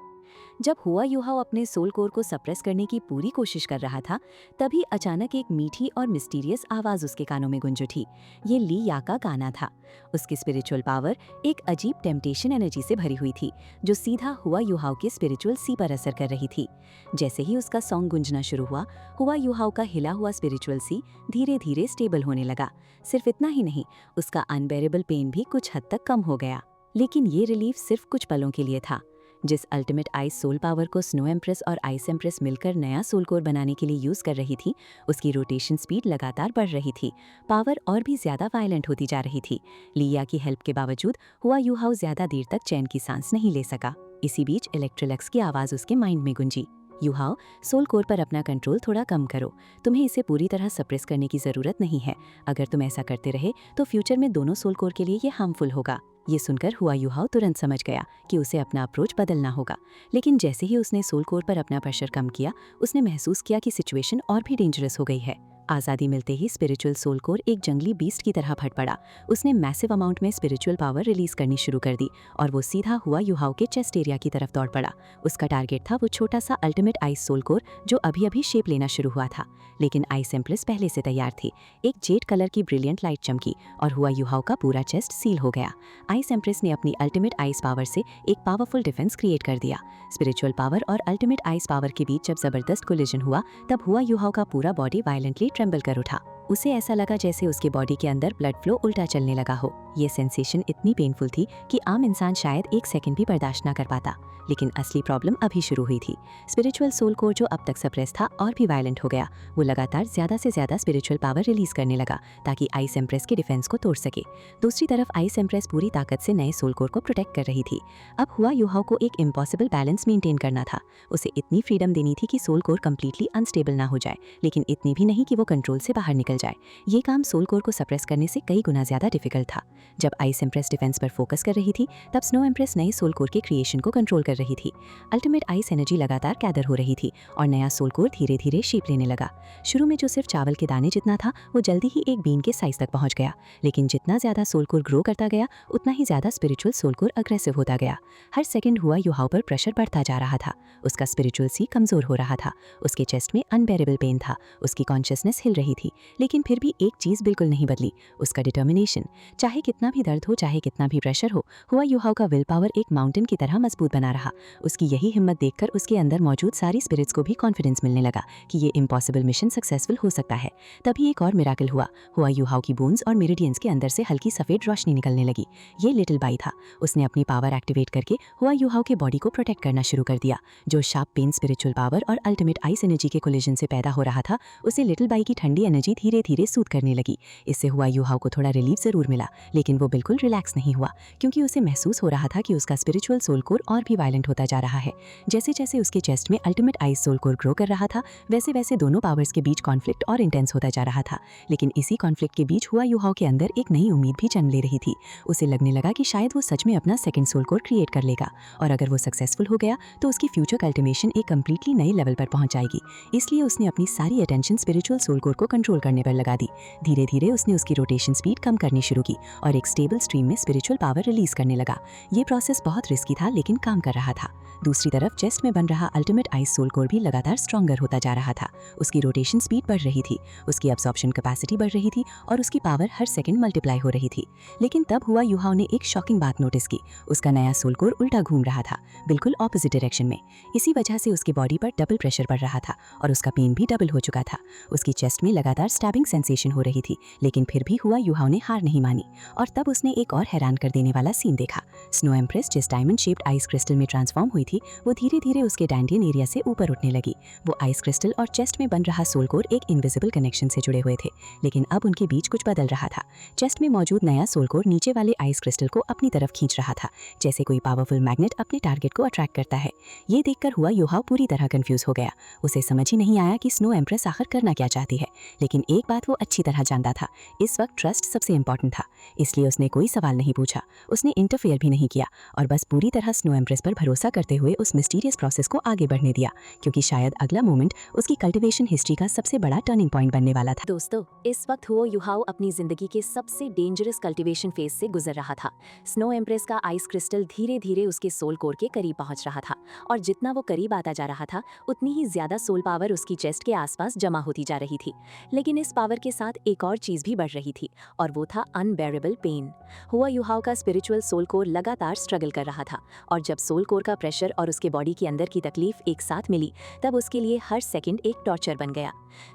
जब हुआ यू हाउ अपने सोल कोर को सप्रेस करने की पूरी कोशिश कर रहा था, तभी अचानक एक मीठी और मिस्टीरियस आवाज उसके कानों में गूंज उठी। ये ली या का गाना था। उसकी स्पिरिचुअल पावर एक अजीब टेम्पटेशन एनर्जी से भरी हुई थी जो सीधा हुआ यू हाउ के स्पिरिचुअल सी पर असर कर रही थी। जैसे ही उसका सॉन्ग गूंजना शुरू हुआ यू हाउ का हिला हुआ स्पिरिचुअल सी धीरे धीरे स्टेबल होने लगा। सिर्फ इतना ही नहीं, उसका अनबेरेबल पेन भी कुछ हद तक कम हो गया। लेकिन ये रिलीफ सिर्फ कुछ पलों के लिए था। जिस अल्टीमेट आइस सोल पावर को स्नो एम्प्रेस और आइस एम्प्रेस मिलकर नया सोल कोर बनाने के लिए यूज कर रही थी, उसकी रोटेशन स्पीड लगातार बढ़ रही थी। पावर और भी ज्यादा वायलेंट होती जा रही थी। लिया की हेल्प के बावजूद हुआ यू हाउ ज्यादा देर तक चैन की सांस नहीं ले सका। इसी बीच इलेक्ट्रोलक्स की आवाज उसके माइंड में गूंजी। यू हाउ, सोल कोर पर अपना कंट्रोल थोड़ा कम करो। तुम्हें इसे पूरी तरह सप्रेस करने की जरूरत नहीं है। अगर तुम ऐसा करते रहे तो फ्यूचर में दोनों सोल कोर के लिए ये हार्मफुल होगा। ये सुनकर हुआ यू हाउ तुरंत समझ गया कि उसे अपना अप्रोच बदलना होगा। लेकिन जैसे ही उसने सोल कोर पर अपना प्रेशर कम किया, उसने महसूस किया कि सिचुएशन और भी डेंजरस हो गई है। आज़ादी मिलते ही स्पिरिचुअल सोल कोर एक जंगली बीस्ट की तरह फट पड़ा। उसने मैसिव अमाउंट में स्पिरिचुअल पावर रिलीज करनी शुरू कर दी और वो सीधा हुआ यू हाउ के चेस्ट एरिया की तरफ दौड़ पड़ा। उसका टारगेट था वो छोटा सा अल्टीमेट आइस सोल कोर जो अभी अभी शेप लेना शुरू हुआ था। लेकिन आइस एम्प्रेस पहले से तैयार थी। एक जेड कलर की ब्रिलियंट लाइट चमकी और हुआ यू हाउ का पूरा चेस्ट सील हो गया। आइस एम्प्रेस ने अपनी अल्टीमेट आइस पावर से एक पावरफुल डिफेंस क्रिएट कर दिया। स्पिरिचुअल पावर और अल्टीमेट आइस पावर के बीच जब जबरदस्त कोलिजन हुआ, तब हुआ यू हाउ का पूरा बॉडी वायलेंटली ट्रेम्बल कर उठा। उसे ऐसा लगा जैसे उसके बॉडी के अंदर ब्लड फ्लो उल्टा चलने लगा हो। ये सेंसेशन इतनी पेनफुल थी कि आम इंसान शायद एक सेकंड भी बर्दाश्त ना कर पाता। लेकिन असली प्रॉब्लम अभी शुरू हुई थी। स्पिरिचुअल सोल कोर जो अब तक सप्रेस था और भी वायलेंट हो गया। वो लगातार ज्यादा से ज्यादा स्पिरिचुअल पावर रिलीज करने लगा ताकि आइस एम्प्रेस के डिफेंस को तोड़ सके। दूसरी तरफ आइस एम्प्रेस पूरी ताकत से नए सोल कोर को प्रोटेक्ट कर रही थी। अब हुआ यू हाउ को एक इम्पॉसिबल बैलेंस मेंटेन करना था। उसे इतनी फ्रीडम देनी थी कि सोल कोर कंप्लीटली अनस्टेबल ना हो जाए, लेकिन इतनी भी नहीं कि वो कंट्रोल से बाहर निकल जाए। ये काम सोल कोर को सप्रेस करने से कई गुना ज्यादा डिफिकल्ट था। जब आइस एम्प्रेस डिफेंस पर फोकस कर रही थी, तब स्नो एम्प्रेस नए सोल कोर के क्रिएशन को कंट्रोल कर रही थी। अल्टीमेट आइस एनर्जी लगातार गैदर हो रही थी और नया सोल कोर धीरे धीरे शेप लेने लगा। शुरू में जो सिर्फ चावल के दाने जितना था, वो जल्दी ही एक बीन के साइज तक पहुंच गया। लेकिन जितना ज्यादा सोल कोर ग्रो करता गया, उतना ही ज्यादा स्पिरिचुअल सोल कोर अग्रेसिव होता गया। हर सेकंड हुआ यू हाउ पर प्रेशर बढ़ता जा रहा था। उसका स्पिरिचुअल सी कमजोर हो रहा था। उसके चेस्ट में अनबेरेबल पेन था। उसकी कॉन्शियसनेस हिल रही थी। लेकिन फिर भी एक चीज बिल्कुल नहीं बदली, उसका डिटर्मिनेशन। चाहे कितना भी दर्द हो, चाहे कितना भी प्रेशर हो, हुआ यू हाउ का विल पावर एक माउंटेन की तरह मजबूत बना रहा। उसकी यही हिम्मत देखकर उसके अंदर मौजूद सारी स्पिरिट्स को भी कॉन्फिडेंस मिलने लगा कि ये इम्पॉसिबल मिशन सक्सेसफुल हो सकता है। तभी एक और मिराकल हुआ यू हाउ की बोन्स और मेरिडियंस के अंदर से हल्की सफेद रोशनी निकलने लगी। ये लिटिल बाई था। उसने अपनी पावर एक्टिवेट करके हुआ यू हाउ के बॉडी को प्रोटेक्ट करना शुरू कर दिया। जो शार्प पेन स्पिरिचुअल पावर और अल्टीमेट आइस एनर्जी के कोलिजन से पैदा हो रहा था, उसे लिटिल बाई की ठंडी एनर्जी धीरे धीरे सूद करने लगी। इससे हुआ यू हाउ को थोड़ा रिलीफ जरूर मिला, लेकिन वो बिल्कुल रिलैक्स नहीं हुआ, क्योंकि उसे महसूस हो रहा था कि उसका स्पिरिचुअल सोल कोर और भी वायलेंट होता जा रहा है। जैसे जैसे उसके चेस्ट में ultimate ice soul core grow कर रहा था, वैसे वैसे दोनों पावर्स के बीच कॉन्फ्लिक्ट और इंटेंस होता जा रहा था। लेकिन इसी कॉन्फ्लिक्ट के बीच हुआ यू हाउ के अंदर एक नई उम्मीद भी जन्म ले रही थी। उसे लगने लगा कि शायद वो सच में अपना सेकंड सोल कोर क्रिएट कर लेगा, और अगर वो सक्सेसफुल हो गया तो उसकी फ्यूचर कल्टिवेशन एक कंप्लीटली नए लेवल पर पहुंच जाएगी। इसलिए उसने अपनी सारी अटेंशन स्पिरिचुअल सोल कोर को कंट्रोल करने पर लगा दी। धीरे धीरे उसने उसकी रोटेशन स्पीड कम करनी शुरू की और एक स्टेबल स्ट्रीम में स्पिरिचुअल पावर रिलीज करने लगा। ये प्रोसेस बहुत रिस्की था, लेकिन काम कर रहा था। दूसरी तरफ चेस्ट में बन रहा अल्टीमेट आइस सोल कोर भी लगातार स्ट्रॉन्गर होता जा रहा था। उसकी रोटेशन स्पीड बढ़ रही थी, उसकी अब्सॉर्प्शन कैपेसिटी बढ़ रही थी और उसकी पावर हर सेकंड मल्टीप्लाई हो रही थी। लेकिन तब हुआ यू हाउ ने एक शॉकिंग बात नोटिस की। उसका नया सोल कोर उल्टा घूम रहा था, बिल्कुल ऑपोजिट डायरेक्शन में। इसी वजह से उसकी बॉडी पर डबल प्रेशर बढ़ रहा था और उसका पेन भी डबल हो चुका था। उसकी चेस्ट में लगातार स्टैबिंग सेंसेशन हो रही थी, लेकिन फिर भी हुआ युहाओ ने हार नहीं मानी। और तब उसने एक और हैरान कर देने वाला सीन देखा। स्नो एम्प्रेस जिस डायमंड शेप्ड आइस क्रिस्टल में ट्रांसफॉर्म हुई थी, वो धीरे धीरे उसके डैंडियन एरिया से ऊपर उठने लगी। वो आइस क्रिस्टल और चेस्ट में बन रहा सोल कोर एक इनविजिबल कनेक्शन से जुड़े हुए थे, लेकिन अब उनके बीच कुछ बदल रहा था। चेस्ट में मौजूद नया सोल कोर नीचे वाले आइस क्रिस्टल को अपनी तरफ खींच रहा था, जैसे कोई पावरफुल मैग्नेट अपने टारगेट को अट्रैक्ट करता है। ये देखकर हुआ युहाओ पूरी तरह कंफ्यूज हो गया। उसे समझ ही नहीं आया कि स्नो एम्प्रेस आखिर करना क्या चाहती है, लेकिन एक बात वो अच्छी तरह जानता था, इस वक्त ट्रस्ट सबसे इंपॉर्टेंट था। इसलिए उसने कोई सवाल नहीं पूछा, उसने इंटरफेयर भी नहीं किया और बस पूरी तरह स्नो एम्प्रेस पर भरोसा करते हुए उस मिस्टीरियस प्रोसेस को आगे बढ़ने दिया, क्योंकि शायद अगला मोमेंट उसकी कल्टिवेशन हिस्ट्री का सबसे बड़ा टर्निंग पॉइंट बनने वाला था। दोस्तों, इस वक्त हुओ युहाओ अपनी जिंदगी के सबसे डेंजरस कल्टीवेशन फेज से गुजर रहा था। स्नो एम्प्रेस का आइस क्रिस्टल धीरे धीरे उसके सोल कोर के करीब पहुंच रहा था, और जितना वो करीब आता जा रहा था, उतनी ही ज्यादा सोल पावर उसकी चेस्ट के आसपास जमा होती जा रही थी। लेकिन इस पावर के साथ एक और चीज भी बढ़ रही थी, और वो था अनबेरेबल पेन। हुआ युहाओ का स्पिरिचुअल सोल कोर लगातार स्ट्रगल कर रहा था, और जब सोल कोर का प्रेशर और उसके बॉडी के अंदर की तकलीफ एक साथ मिली, तब उसके लिए हर सेकंड एक टॉर्चर बन गया।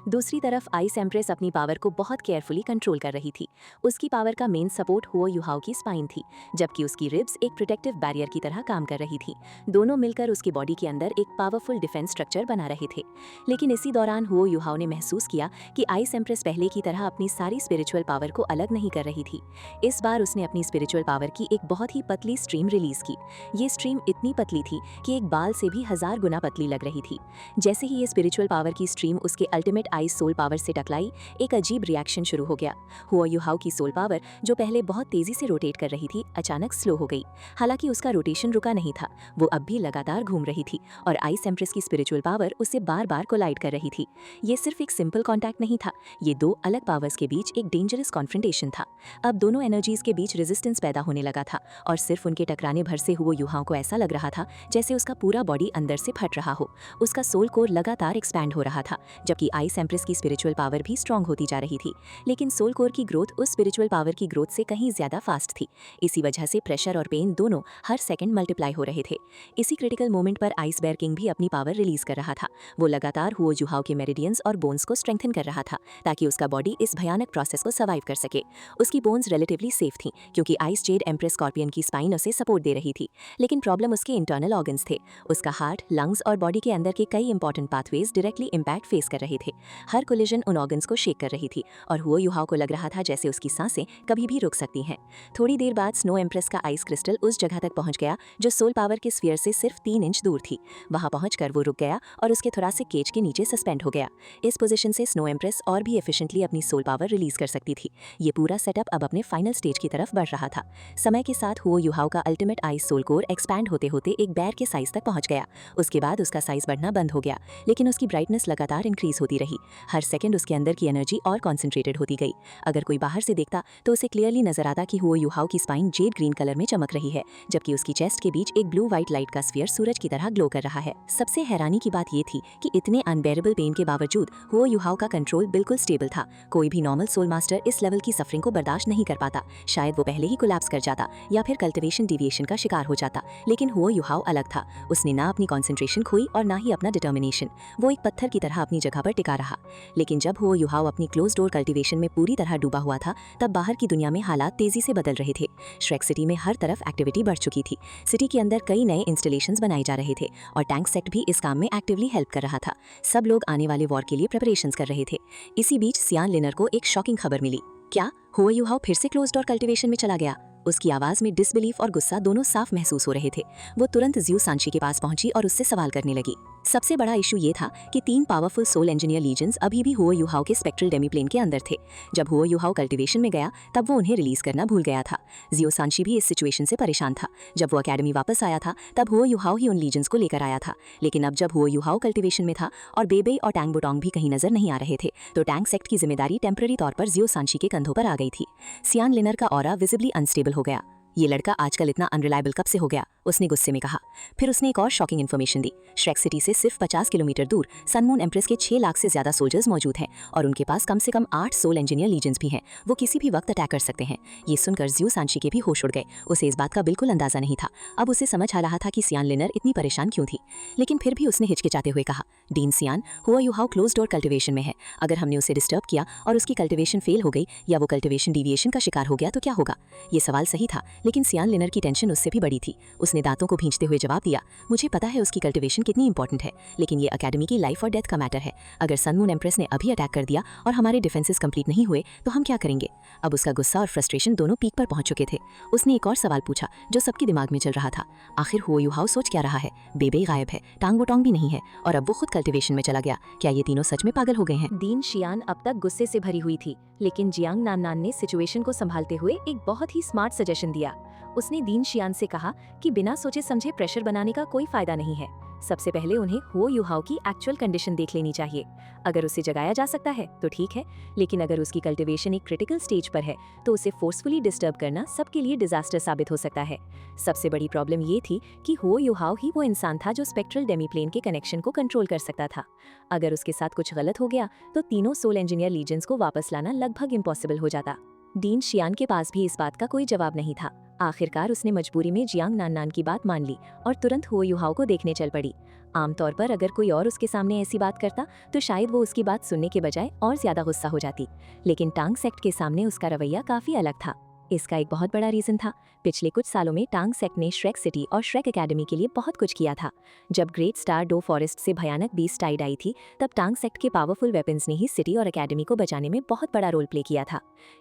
दूसरी तरफ आइस एम्प्रेस अपनी पावर को बहुत केयरफुली कंट्रोल कर रही थी। उसकी पावर का मेन सपोर्ट हुओ युहाओ की स्पाइन थी, जबकि उसकी रिब्स एक प्रोटेक्टिव बैरियर की तरह काम कर रही थी। दोनों मिलकर उसकी बॉडी के अंदर एक पावरफुल डिफेंस स्ट्रक्चर बना रहे थे। लेकिन इसी दौरान हुओ युहाओ ने महसूस किया कि आइस एम्प्रेस पहले की तरह अपनी सारी स्पिरिचुअल पावर को अलग नहीं कर रही थी। इस बार उसने अपनी स्पिरिचुअल पावर की एक बहुत ही पतली स्ट्रीम रिलीज की। ये स्ट्रीम इतनी पतली थी कि एक बाल से भी 1000 गुना पतली लग रही थी। जैसे ही ये स्पिरिचुअल पावर की स्ट्रीम उसके अल्टीमेट आइस सोल पावर से टकराई, एक अजीब रिएक्शन शुरू हो गया। हुआ युहाओ की सोल पावर, जो पहले बहुत तेजी से रोटेट कर रही थी, अचानक स्लो हो गई। हालांकि उसका रोटेशन रुका नहीं था, वो अब भी लगातार घूम रही थी, और आइस एम्प्रेस की स्पिरिचुअल पावर उससे बार बार कोलाइड कर रही थी। ये सिर्फ एक सिंपल कॉन्टैक्ट नहीं था, ये दो अलग पावर्स के बीच एक डेंजरस कॉन्फ्रंटेशन था। अब दोनों एनर्जीज के बीच रेजिस्टेंस पैदा होने लगा था, और सिर्फ उनके टकराने भर से हुआ युहाओ को ऐसा लग रहा था जैसे उसका पूरा बॉडी अंदर से फट रहा हो। उसका सोल कोर लगातार एक्सपैंड हो रहा था, जबकि आइस एम्प्रेस की स्पिरिचुअल पावर भी स्ट्रांग होती जा रही थी। लेकिन सोल कोर की ग्रोथ उस स्पिरिचुअल पावर की ग्रोथ से कहीं ज्यादा फास्ट थी। इसी वजह से प्रेशर और पेन दोनों हर सेकंड मल्टीप्लाई हो रहे थे। इसी क्रिटिकल मोमेंट पर आइस बेयर किंग भी अपनी पावर रिलीज कर रहा था। वो लगातार हुओ युहाओ के मेरिडियंस और बोन्स को स्ट्रेंथन कर रहा था, ताकि उसका बॉडी इस भयानक प्रोसेस को सर्वाइव कर सके। उसकी बोन्स रिलेटिवली सेफ थी, क्योंकि आइस जेड एम्प्रेस स्कॉर्पियन की स्पाइन उसे सपोर्ट दे रही थी। लेकिन प्रॉब्लम उसके इंटरनल ऑर्गन्स थे। उसका हार्ट, लंग्स और बॉडी के अंदर के कई important pathways directly impact face कर रहे थे। हर कोलिजन उन ऑर्गन्स को शेक कर रही थी, और हुओ युहाओ को लग रहा था जैसे उसकी सांसें कभी भी रुक सकती हैं। थोड़ी देर बाद स्नो एम्प्रेस का आइस क्रिस्टल उस जगह तक पहुंच गया जो सोल पावर के स्फीयर से सिर्फ 3 इंच दूर थी। वहां पहुंचकर वो रुक गया और उसके थोरासिक केज के नीचे सस्पेंड हो गया। इस पोजीशन से स्नो एम्प्रेस और भी एफिशिएंटली अपनी सोल पावर रिलीज कर सकती थी। ये पूरा सेटअप अब अपने फाइनल स्टेज की तरफ बढ़ रहा था। समय के साथ हुओ युहाओ का ultimate ice soul core expand होते होते एक बेर के साइज तक पहुंच गया। उसके बाद उसका साइज बढ़ना बंद हो गया, लेकिन उसकी ब्राइटनेस लगातार इंक्रीज होती रही। हर सेकंड उसके अंदर की एनर्जी और कॉन्सेंट्रेटेड होती गई। अगर कोई बाहर से देखता तो उसे क्लियरली नजर आता कि हुओ युहाओ की स्पाइन जेड ग्रीन कलर में चमक रही है, जबकि उसकी चेस्ट के बीच एक ब्लू व्हाइट लाइट का स्फीयर सूरज की तरह ग्लो कर रहा है। सबसे हैरानी की बात ये थी कि इतने अनबेरेबल पेन के बावजूद हुओ युहाओ का कंट्रोल बिल्कुल स्टेबल था। कोई भी नॉर्मल सोल मास्टर इस लेवल की सफरिंग को बर्दाश्त नहीं कर पाता। शायद वो पहले ही कोलैप्स कर जाता या फिर कल्टिवेशन डिविएशन का शिकार हो जाता। लेकिन हुओ युहाओ अलग था। उसने ना अपनी कॉन्सेंट्रेशन खोई और ना ही अपना डिटर्मिनेशन। वो एक पत्थर की तरह अपनी जगह पर टिका रहा। लेकिन जब हुओ युहाओ अपनी क्लोज डोर कल्टिवेशन में पूरी तरह डूबा हुआ था, तब बाहर की दुनिया में हालात तेजी से बदल रहे थे। श्रेक सिटी में हर तरफ एक्टिविटी बढ़ चुकी थी। सिटी के अंदर कई नए इंस्टॉलेशंस बनाए जा रहे थे, और टैंक सेक्ट भी इस काम में एक्टिवली हेल्प कर रहा था। सब लोग आने वाले वॉर के लिए प्रिपरेशंस कर रहे थे। इसी बीच सियान लिनर को एक शॉकिंग खबर मिली। क्या हुओ युहाओ फिर से क्लोज डोर कल्टिवेशन में चला गया? उसकी आवाज में डिसबिलीफ और गुस्सा दोनों साफ महसूस हो रहे थे। वो तुरंत ज़्यू सांशी के पास पहुंची और उससे सवाल करने लगी। सबसे बड़ा इशू ये था कि 3 पावरफुल सोल इंजीनियर लीजेंड्स अभी भी हुओ युहाओ के स्पेक्ट्रल डेमीप्लेन के अंदर थे। जब हुओ युहाओ कल्टिवेशन में गया, तब वो उन्हें रिलीज करना भूल गया था। ज़्यू सांशी भी इस सिचुएशन से परेशान था। जब वो अकेडमी वापस आया था, तब हुओ युहाओ ही उन लीजेंड्स को लेकर आया था। लेकिन अब जब हुओ युहाओ कल्टिवेशन में था और बेबे और टैंग बुटोंग भी कहीं नजर नहीं आ रहे थे, तो टैंक सेक्ट की जिम्मेदारी टेम्पररी तौर पर ज़्यू सांशी के कंधों पर आ गई थी। सियान लिनर का ऑरा विजिबली अनस्टेबल हो गया। ये लड़का आजकल इतना अनरिलायबल कब से हो गया, उसने गुस्से में कहा। फिर उसने एक और शॉकिंग इन्फॉर्मेशन दी। श्रेक सिटी से सिर्फ 50 किलोमीटर दूर सनमून एम्प्रेस के 6 लाख से ज्यादा सोल्जर्स मौजूद हैं और उनके पास कम से कम 8 सोल इंजीनियर लीजेंड्स भी हैं। वो किसी भी वक्त अटैक कर सकते हैं। ये सुनकर ज़्यू सांशी के भी होश उड़ गए। उसे इस बात का बिल्कुल अंदाजा नहीं था। अब उसे समझ आ रहा था कि सियान लिनर इतनी परेशान क्यों थी। लेकिन फिर भी उसने हिचकिचाते हुए कहा, डीन सियान, हुआ you how close door cultivation में है। अगर हमने उसे डिस्टर्ब किया और उसकी कल्टिवेशन फेल हो गई या वो कल्टिवेशन डिविएशन का शिकार हो गया तो क्या होगा? ये सवाल सही था, लेकिन सियान लिनर की टेंशन उससे भी बड़ी थी। उसने दांतों को भींचते हुए जवाब दिया, मुझे पता है उसकी कल्टिवेशन कितनी इंपॉर्टेंट है, लेकिन ये अकेडमी की लाइफ और डेथ का मैटर है। अगर सनमून एम्प्रेस ने अभी अटैक कर दिया और हमारे डिफेंसेस कंप्लीट नहीं हुए तो हम क्या करेंगे? अब उसका गुस्सा और फ्रस्ट्रेशन दोनों पीक पर पहुंच चुके थे। उसने एक और सवाल पूछा जो सबके दिमाग में चल रहा था, आखिर हुआ यू हाउ सोच क्या रहा है? बेबे गायब है, टांग वोटोंग भी नहीं है और अब वो खुद कल्टिवेशन में चला गया। क्या ये तीनों सच में पागल हो गए हैं? दीन शियान अब तक गुस्से से भरी हुई थी, लेकिन जियांग नाननान ने सिचुएशन को संभालते हुए एक बहुत ही स्मार्ट सजेशन दिया। उसने दीन शियान से कहा कि बिना सोचे समझे प्रेशर बनाने का कोई फायदा नहीं है। सबसे पहले उन्हें हुओ युहाओ की एक्चुअल कंडीशन देख लेनी चाहिए। अगर उसे जगाया जा सकता है तो ठीक है, लेकिन अगर उसकी कल्टिवेशन एक क्रिटिकल स्टेज पर है तो उसे फोर्सफुली डिस्टर्ब करना सबके लिए डिजास्टर साबित हो सकता है। सबसे बड़ी प्रॉब्लम ये थी कि हुओ युहाओ ही वो इंसान था जो स्पेक्ट्रल डेमीप्लेन के कनेक्शन को कंट्रोल कर सकता था। अगर उसके साथ कुछ गलत हो गया तो तीनों सोल इंजीनियर लीजेंड्स को वापस लाना लगभग इम्पॉसिबल हो जाता। डीन शियान के पास भी इस बात का कोई जवाब नहीं था। आखिरकार उसने मजबूरी में जियांग नाननान की बात मान ली और तुरंत हुओ युहाओ को देखने चल पड़ी। आमतौर पर अगर कोई और उसके सामने ऐसी बात करता तो शायद वो उसकी बात सुनने के बजाय और ज्यादा गुस्सा हो जाती, लेकिन टांग सेक्ट के सामने उसका रवैया काफी अलग था। इसका एक बहुत बड़ा रीजन था, पिछले कुछ सालों में टांग सेक्ट ने श्रेक सिटी और श्रेक एकेडमी के लिए बहुत कुछ किया था। जब ग्रेट स्टार डो फॉरेस्ट से भयानक बीस्ट टाइड आई थी तब टांग सेक्ट के पावरफुल वेपन्स ने ही सिटी और एकेडमी को बचाने में बहुत बड़ा रोल प्ले किया था।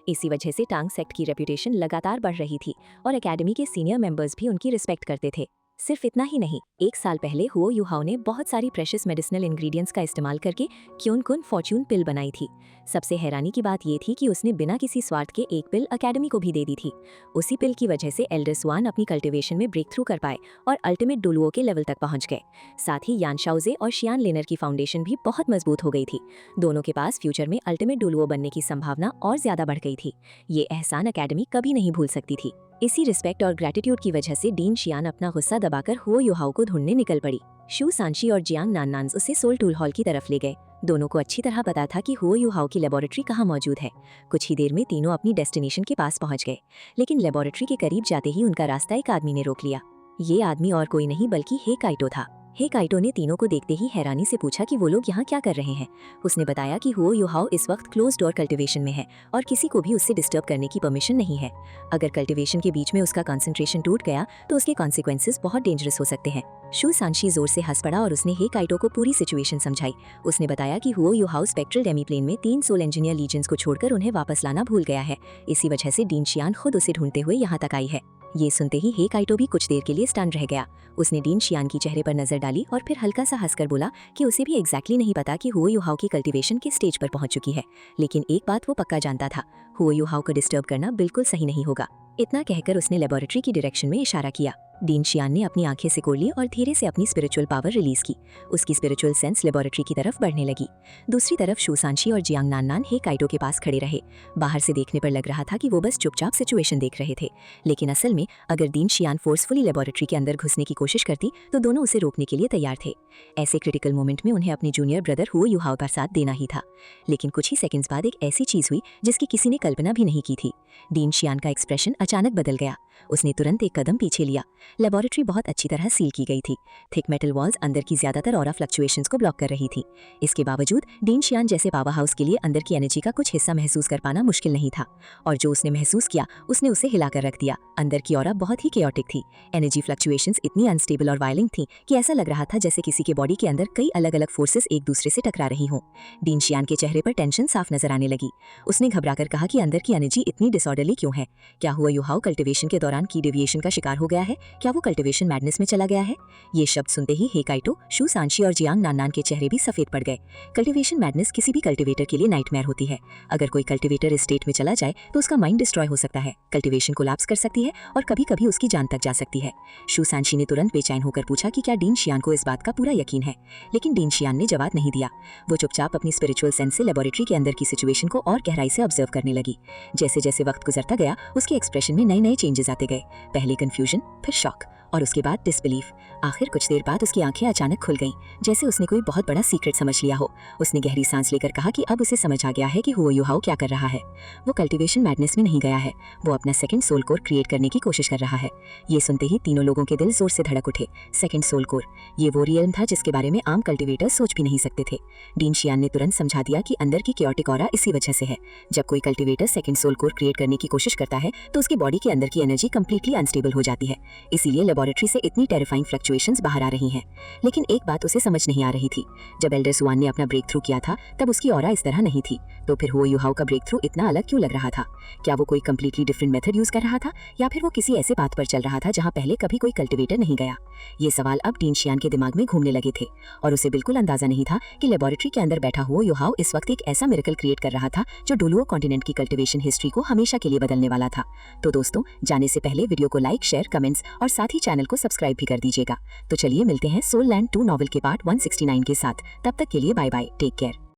इसी वजह से टांग सेक्ट की रेपुटेशन लगातार बढ़ रही थी और एकेडमी के सीनियर मेंबर्स भी उनकी रिस्पेक्ट करते थे। सिर्फ इतना ही नहीं, एक साल पहले हुओ युहाओ ने बहुत सारी प्रेशियस मेडिसिनल इंग्रेडिएंट्स का इस्तेमाल करके क्यून कुन फॉर्च्यून पिल बनाई थी। सबसे हैरानी की बात ये थी कि उसने बिना किसी स्वार्थ के एक पिल एकेडमी को भी दे दी थी। उसी पिल की वजह से एल्डर स्वान अपनी कल्टिवेशन में ब्रेक थ्रू कर पाए और अल्टीमेट डुलुओ के लेवल तक पहुंच गए। साथ ही यान शाओजे और शियान लिनर की फाउंडेशन भी बहुत मजबूत हो गई थी। दोनों के पास फ्यूचर में अल्टीमेट डुलुओ बनने की संभावना और ज्यादा बढ़ गई थी। ये एहसान एकेडमी कभी नहीं भूल सकती थी। इसी रिस्पेक्ट और ग्रेटिट्यूड की वजह से डीन शियान अपना गुस्सा दबाकर हुओ युहाओ को ढूंढने निकल पड़ी। शू सांशी और जियांग नाननान उसे सोल टूल हॉल की तरफ ले गए। दोनों को अच्छी तरह पता था कि हुओ युहाओ की लेबोरेटरी कहाँ मौजूद है। कुछ ही देर में तीनों अपनी डेस्टिनेशन के पास पहुंच गए, लेकिन लेबोरेटरी के करीब जाते ही उनका रास्ता एक आदमी ने रोक लिया। ये आदमी और कोई नहीं बल्कि हे काइटो था। हे काइटो ने तीनों को देखते ही हैरानी से पूछा कि वो लोग यहाँ क्या कर रहे हैं। उसने बताया कि हुओ युहाओ इस वक्त क्लोज डोर कल्टिवेशन में है और किसी को भी उससे डिस्टर्ब करने की परमिशन नहीं है। अगर कल्टिवेशन के बीच में उसका कंसंट्रेशन टूट गया तो उसके कॉन्सिक्वेंसेस बहुत डेंजरस हो सकते हैं। शू सांशी जोर से हंस पड़ा और उसने हे काइटो को पूरी सिचुएशन समझाई। उसने बताया कि हुओ युहाओ स्पेक्ट्रल डेमीप्लेन में 3 सोल इंजीनियर लीजेंड्स को छोड़कर उन्हें वापस लाना भूल गया है। इसी वजह से डीन शियान खुद उसे ढूंढते हुए यहाँ तक आई है। ये सुनते ही हे काइटो भी कुछ देर के लिए स्टन रह गया। उसने डीन शियान की चेहरे पर नजर डाली और फिर हल्का सा हंसकर बोला कि उसे भी एग्जैक्टली नहीं पता कि हुओ युहाओ की कल्टिवेशन किस स्टेज पर पहुंच चुकी है, लेकिन एक बात वो पक्का जानता था, हुओ युहाओ को डिस्टर्ब करना बिल्कुल सही नहीं होगा। इतना कहकर उसने लेबोरेटरी की डायरेक्शन में इशारा किया। डीन शियान ने अपनी आंखें सिकोड़ ली और धीरे से अपनी स्पिरिचुअल पावर रिलीज की। उसकी स्पिरिचुअल सेंस लेबोरेटरी की तरफ बढ़ने लगी। दूसरी तरफ शू सांशी और जियांग नाननान हे काइटो के पास खड़े रहे। बाहर से देखने पर लग रहा था कि वो बस चुपचाप सिचुएशन देख रहे थे, लेकिन असल में अगर डीन शियान फोर्सफुली लेबोरेटरी के अंदर घुसने की कोशिश करती तो दोनों उसे रोकने के लिए तैयार थे। ऐसे क्रिटिकल मोमेंट में उन्हें अपने जूनियर ब्रदर हुओ युहाओ का साथ देना ही था। लेकिन कुछ ही सेकंड्स बाद एक ऐसी चीज हुई जिसकी किसी ने कल्पना भी नहीं की थी। डीन शियान का एक्सप्रेशन अचानक बदल गया। उसने तुरंत एक कदम पीछे लिया। लेबोरेटरी बहुत अच्छी तरह सील की गई थी। थिक मेटल वॉल्स अंदर की ज्यादातर ऑरा फ्लक्चुएशंस को ब्लॉक कर रही थी। इसके बावजूद डीन शियान जैसे पावर हाउस के लिए अंदर की एनर्जी का कुछ हिस्सा महसूस कर पाना मुश्किल नहीं था, और जो उसने महसूस किया उसने उसे हिलाकर रख दिया। अंदर की ऑरा बहुत ही केओटिक थी। एनर्जी फ्लक्चुएशंस इतनी अनस्टेबल और वायलेंट थी कि ऐसा लग रहा था जैसे किसी के बॉडी के अंदर कई अलग अलग फोर्सेस एक दूसरे से टकरा रही हों। डीन शियान के चेहरे पर टेंशन साफ नजर आने लगी। उसने घबराकर कहा कि अंदर की एनर्जी इतनी डिसऑर्डरली क्यों है? क्या हुआ युहाओ कल्टिवेशन के दौरान की डेविएशन का शिकार हो गया है? क्या वो कल्टिवेशन मैडनेस में चला गया है? ये शब्द सुनते ही हे काइटो, शू सांशी और जियांग नाननान के चेहरे भी सफेद पड़ गए। कल्टिवेशन मैडनेस किसी भी कल्टिवेटर के लिए नाइटमेयर होती है। अगर कोई कल्टिवेटर इस स्टेट में चला जाए तो उसका माइंड डिस्ट्रॉय हो सकता है, कल्टिवेशन कोलैप्स कर सकती है और कभी-कभी उसकी जान तक जा सकती है। शू सांशी ने तुरंत बेचैन होकर पूछा कि क्या डीन शियान को इस बात का पूरा यकीन है? लेकिन डीन शियान ने जवाब नहीं दिया। वो चुपचाप अपनी स्पिरिचुअल सेंस से लेबोरेटरी के अंदर की सिचुएशन को और गहराई से ऑब्जर्व करने लगी। जैसे जैसे वक्त गुजरता गया उसके एक्सप्रेशन सेशन में नए नए चेंजेस आते गए। पहले कंफ्यूजन, फिर शॉक और उसके बाद डिसबिलीफ। आखिर कुछ देर बाद उसकी आंखें अचानक खुल गईं, जैसे उसने कोई बहुत बड़ा सीक्रेट समझ लिया हो। उसने गहरी सांस लेकर कहा कि अब उसे समझ आ गया है कि हुओ युहाओ क्या कर रहा है। वो कल्टीवेशन मैडनेस में नहीं गया है, वो अपना सेकंड सोल कोर क्रिएट करने की कोशिश कर रहा है। ये सुनते ही तीनों लोगों के दिल जोर से धड़क उठे। सेकंड सोल कोर, ये वो रियल्म था जिसके बारे में आम कल्टीवेटर्स सोच भी नहीं सकते थे। डीन शियान ने तुरंत समझा दिया कि अंदर की क्योटिक ऑरा इसी वजह से है। जब कोई cultivator second soul core create करने की कोशिश करता है तो उसकी बॉडी के अंदर की एनर्जी कंप्लीटली अनस्टेबल हो जाती है। इसीलिए लेबोरेटरी से इतनी टेरिफाइंग फ्लक्चुएशंस बाहर आ रही हैं। लेकिन एक बात उसे समझ नहीं आ रही थी। जब एल्डर सुआन ने अपना ब्रेक थ्रू किया था तब उसकी ऑरा इस तरह नहीं थी, तो फिर हुओ युहाओ का ब्रेक थ्रू इतना अलग क्यों लग रहा था? क्या वो कोई कंप्लीटली डिफरेंट मेथड यूज कर रहा था, या फिर वो किसी ऐसे पाथ पर चल रहा था जहां पहले कभी कोई कल्टीवेटर नहीं गया? ये सवाल अब डीन शियान के दिमाग में घूमने लगे थे और उसे बिल्कुल अंदाजा नहीं था कि लेबोरेटरी के अंदर बैठा हुओ युहाओ इस वक्त एक ऐसा मिरेकल क्रिएट कर रहा था जो डुलुओ कॉन्टिनेंट की कल्टीवेशन हिस्ट्री को हमेशा के लिए बदलने वाला था। तो दोस्तों, जाने से पहले वीडियो को लाइक, शेयर, कमेंट्स और साथ ही चैनल को सब्सक्राइब भी कर दीजिएगा। तो चलिए मिलते हैं सोल लैंड 2 नॉवल के पार्ट 169 के साथ। तब तक के लिए बाय बाय, टेक केयर।